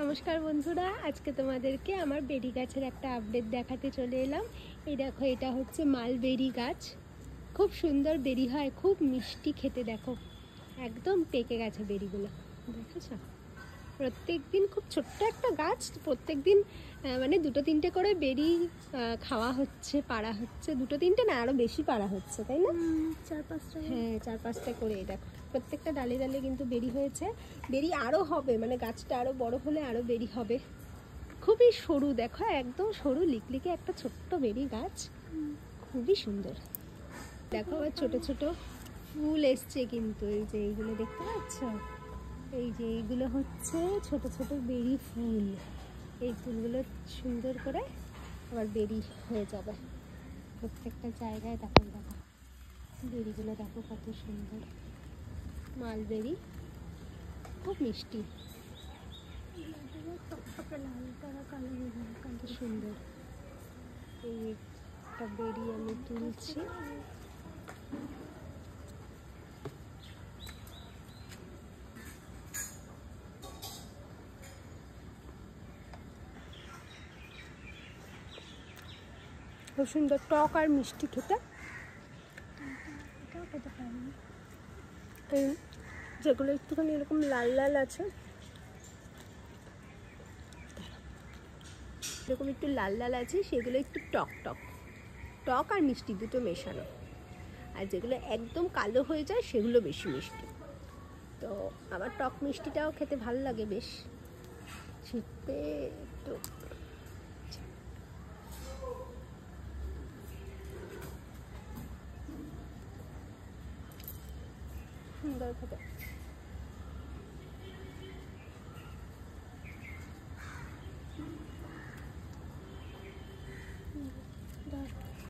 নমস্কার বন্ধুরা, আজকে তোমাদেরকে আমার বেরি গাছের একটা আপডেট দেখাতে চলে এলাম। এই দেখো, এটা হচ্ছে মালবেরি গাছ। খুব সুন্দর বেরি হয়, খুব মিষ্টি খেতে। দেখো একদম পেকে গেছে বেরিগুলো, দেখেছো? প্রত্যেক দিন খুব ছোট্ট একটা গাছ, প্রত্যেক দিন মানে দুটো তিনটে করে বেরি খাওয়া হচ্ছে, পাড়া হচ্ছে। দুটো তিনটে না, আরও বেশি পাড়া হচ্ছে, তাই না? 4-5টা। হ্যাঁ, 4-5টা করে। দেখো প্রত্যেকটা ডালে ডালে কিন্তু বেরি হয়েছে। বেরি আরও হবে, মানে গাছটা আরও বড় হলে আরও বেরি হবে। খুবই সরু, দেখো একদম সরু লিকলিকে একটা ছোট্ট বেরি গাছ, খুবই সুন্দর। দেখো আবার ছোট ছোট ফুল এসছে কিন্তু, এই যে এইগুলো দেখতে পাচ্ছ, এই যে এইগুলো হচ্ছে ছোট ছোট বেরি ফুল। এই ফুলগুলো সুন্দর করে আবার বেরি হয়ে যাবে প্রত্যেকটা জায়গায়। দেখো দেখো বেরিগুলো, দেখো কত সুন্দর। মালবেরি খুব মিষ্টি, কত সুন্দর। এই একটা বেরি আমি তুলছি। খুব সুন্দর, টক আর মিষ্টি খেতে। যেগুলো একটুখানি এরকম লাল লাল আছে, এরকম একটু লাল লাল আছে, সেগুলো একটু টক টক, টক আর মিষ্টি দুটো মেশানো। আর যেগুলো একদম কালো হয়ে যায় সেগুলো বেশি মিষ্টি। তো আমার টক মিষ্টিটাও খেতে ভালো লাগে বেশ। ছিটতে একটু সুন্দর খেতে।